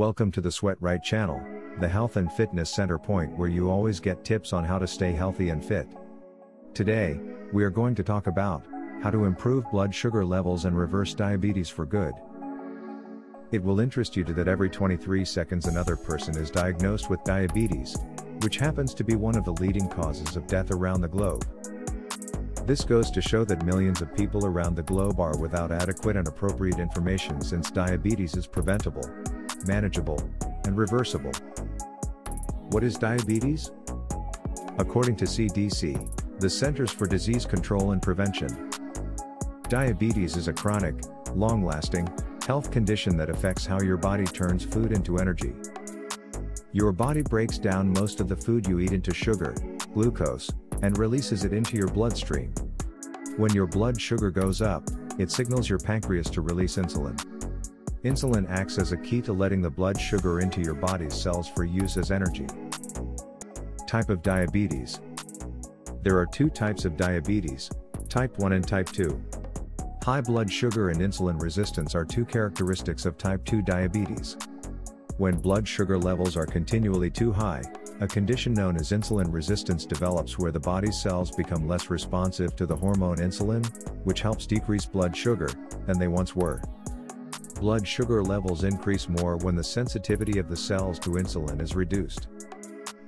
Welcome to the Sweat Right channel, the health and fitness center point where you always get tips on how to stay healthy and fit. Today, we are going to talk about how to improve blood sugar levels and reverse diabetes for good. It will interest you that every 23 seconds another person is diagnosed with diabetes, which happens to be one of the leading causes of death around the globe. This goes to show that millions of people around the globe are without adequate and appropriate information, since diabetes is preventable, manageable, and reversible. What is diabetes? According to CDC, the Centers for Disease Control and Prevention, diabetes is a chronic, long-lasting, health condition that affects how your body turns food into energy. Your body breaks down most of the food you eat into sugar, glucose, and releases it into your bloodstream. When your blood sugar goes up, it signals your pancreas to release insulin. Insulin acts as a key to letting the blood sugar into your body's cells for use as energy. Type of diabetes. There are two types of diabetes, type 1 and type 2. High blood sugar and insulin resistance are two characteristics of type 2 diabetes. When blood sugar levels are continually too high, a condition known as insulin resistance develops, where the body's cells become less responsive to the hormone insulin, which helps decrease blood sugar, than they once were. Blood sugar levels increase more when the sensitivity of the cells to insulin is reduced.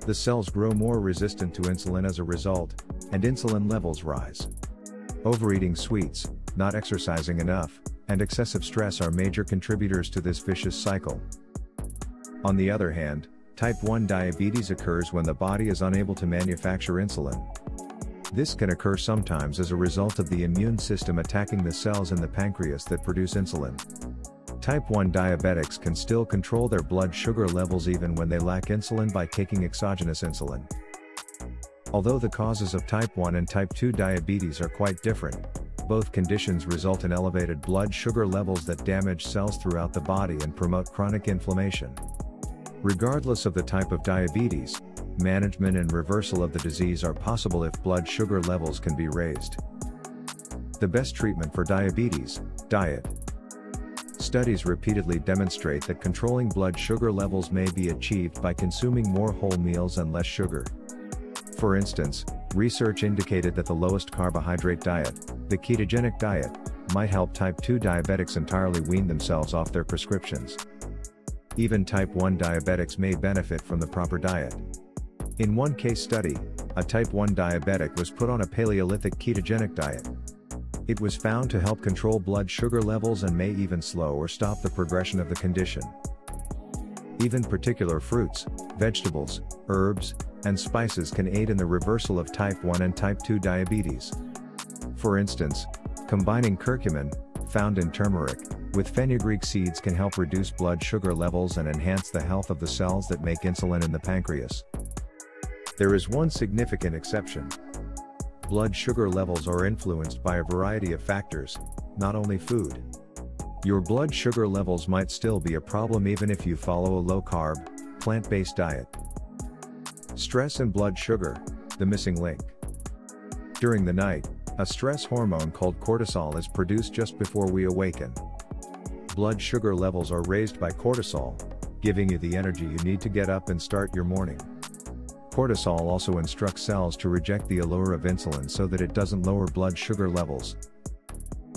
The cells grow more resistant to insulin as a result, and insulin levels rise. Overeating sweets, not exercising enough, and excessive stress are major contributors to this vicious cycle. On the other hand, type 1 diabetes occurs when the body is unable to manufacture insulin. This can occur sometimes as a result of the immune system attacking the cells in the pancreas that produce insulin. Type 1 diabetics can still control their blood sugar levels even when they lack insulin by taking exogenous insulin. Although the causes of type 1 and type 2 diabetes are quite different, both conditions result in elevated blood sugar levels that damage cells throughout the body and promote chronic inflammation. Regardless of the type of diabetes, management and reversal of the disease are possible if blood sugar levels can be raised. The best treatment for diabetes: diet. Studies repeatedly demonstrate that controlling blood sugar levels may be achieved by consuming more whole meals and less sugar. For instance, research indicated that the lowest carbohydrate diet, the ketogenic diet, might help type 2 diabetics entirely wean themselves off their prescriptions. Even type 1 diabetics may benefit from the proper diet. In one case study, a type 1 diabetic was put on a Paleolithic ketogenic diet. It was found to help control blood sugar levels and may even slow or stop the progression of the condition. Even particular fruits, vegetables, herbs, and spices can aid in the reversal of type 1 and type 2 diabetes. For instance, combining curcumin, found in turmeric, with fenugreek seeds can help reduce blood sugar levels and enhance the health of the cells that make insulin in the pancreas. There is one significant exception. Blood sugar levels are influenced by a variety of factors, not only food. Your blood sugar levels might still be a problem even if you follow a low-carb, plant-based diet. Stress and blood sugar, the missing link. During the night, a stress hormone called cortisol is produced just before we awaken. Blood sugar levels are raised by cortisol, giving you the energy you need to get up and start your morning. Cortisol also instructs cells to reject the allure of insulin so that it doesn't lower blood sugar levels.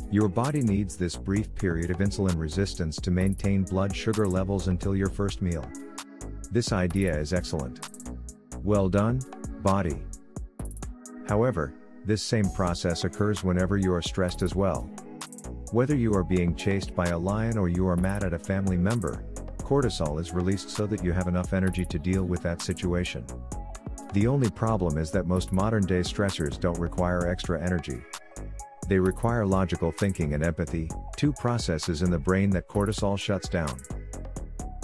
Your body needs this brief period of insulin resistance to maintain blood sugar levels until your first meal. This idea is excellent. Well done, body. However, this same process occurs whenever you are stressed as well. Whether you are being chased by a lion or you are mad at a family member, cortisol is released so that you have enough energy to deal with that situation. The only problem is that most modern-day stressors don't require extra energy. They require logical thinking and empathy, two processes in the brain that cortisol shuts down.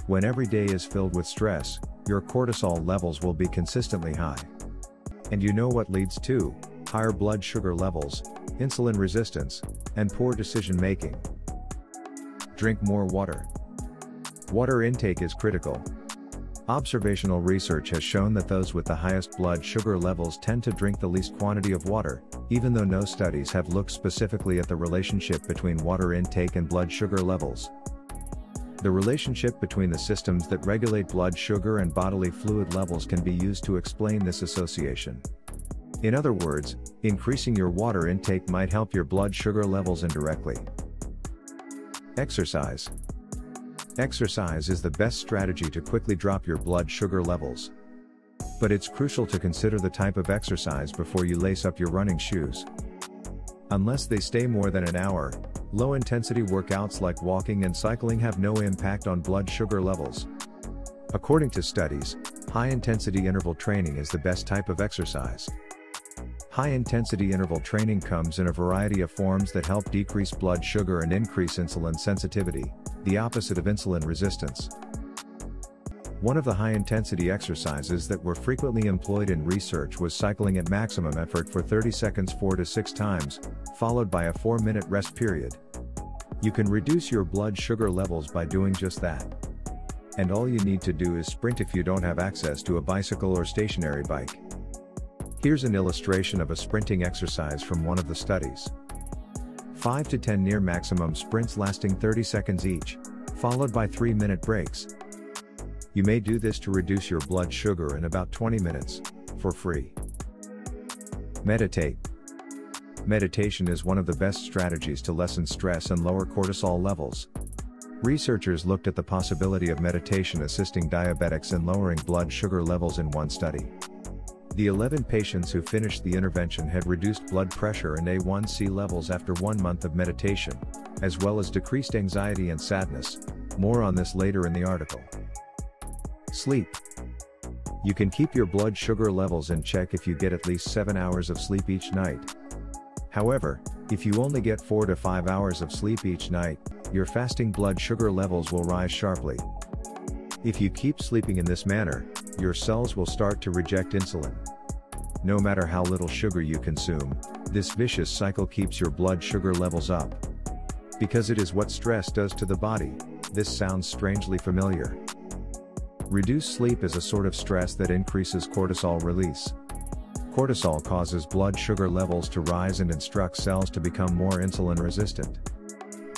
When every day is filled with stress, your cortisol levels will be consistently high. And you know what leads to higher blood sugar levels, insulin resistance, and poor decision-making. Drink more water. Water intake is critical. Observational research has shown that those with the highest blood sugar levels tend to drink the least quantity of water, even though no studies have looked specifically at the relationship between water intake and blood sugar levels. The relationship between the systems that regulate blood sugar and bodily fluid levels can be used to explain this association. In other words, increasing your water intake might help your blood sugar levels indirectly. Exercise. Exercise is the best strategy to quickly drop your blood sugar levels. But it's crucial to consider the type of exercise before you lace up your running shoes. Unless they stay more than an hour, low-intensity workouts like walking and cycling have no impact on blood sugar levels. According to studies, high-intensity interval training is the best type of exercise. High-intensity interval training comes in a variety of forms that help decrease blood sugar and increase insulin sensitivity, the opposite of insulin resistance. One of the high-intensity exercises that were frequently employed in research was cycling at maximum effort for 30 seconds 4 to 6 times, followed by a 4-minute rest period. You can reduce your blood sugar levels by doing just that. And all you need to do is sprint if you don't have access to a bicycle or stationary bike. Here's an illustration of a sprinting exercise from one of the studies. 5 to 10 near maximum sprints lasting 30 seconds each, followed by 3-minute breaks. You may do this to reduce your blood sugar in about 20 minutes, for free. Meditate. Meditation is one of the best strategies to lessen stress and lower cortisol levels. Researchers looked at the possibility of meditation assisting diabetics in lowering blood sugar levels in one study. The 11 patients who finished the intervention had reduced blood pressure and A1C levels after 1 month of meditation, as well as decreased anxiety and sadness. More on this later in the article. Sleep. You can keep your blood sugar levels in check if you get at least 7 hours of sleep each night. However, if you only get 4 to 5 hours of sleep each night, your fasting blood sugar levels will rise sharply. If you keep sleeping in this manner, your cells will start to reject insulin. No matter how little sugar you consume, this vicious cycle keeps your blood sugar levels up. Because it is what stress does to the body, this sounds strangely familiar. Reduced sleep is a sort of stress that increases cortisol release. Cortisol causes blood sugar levels to rise and instructs cells to become more insulin resistant.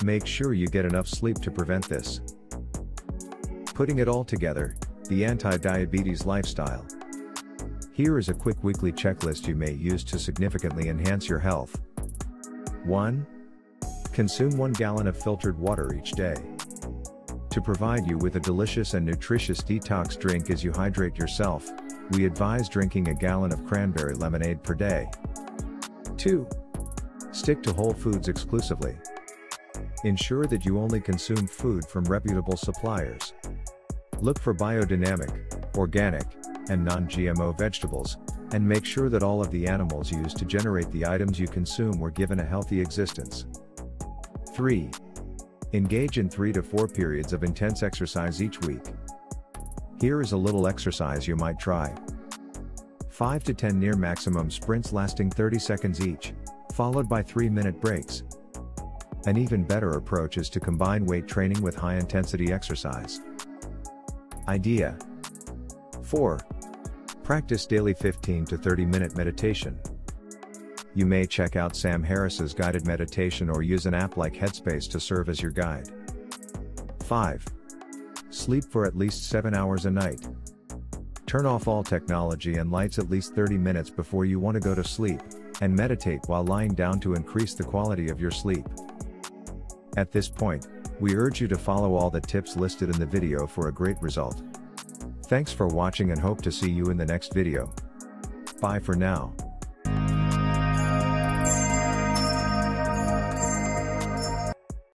Make sure you get enough sleep to prevent this. Putting it all together, the anti-diabetes lifestyle. Here is a quick weekly checklist you may use to significantly enhance your health. 1. Consume 1 gallon of filtered water each day. To provide you with a delicious and nutritious detox drink as you hydrate yourself, we advise drinking a gallon of cranberry lemonade per day. 2. Stick to whole foods exclusively. Ensure that you only consume food from reputable suppliers. Look for biodynamic, organic, and non-GMO vegetables, and make sure that all of the animals used to generate the items you consume were given a healthy existence. 3. Engage in 3 to 4 periods of intense exercise each week. Here is a little exercise you might try. 5 to 10 near maximum sprints lasting 30 seconds each, followed by 3-minute breaks. An even better approach is to combine weight training with high-intensity exercise. Idea. 4. Practice daily 15 to 30-minute meditation. You may check out Sam Harris's guided meditation or use an app like Headspace to serve as your guide. 5. Sleep for at least 7 hours a night. Turn off all technology and lights at least 30 minutes before you want to go to sleep, and meditate while lying down to increase the quality of your sleep. At this point, we urge you to follow all the tips listed in the video for a great result. Thanks for watching and hope to see you in the next video. Bye for now.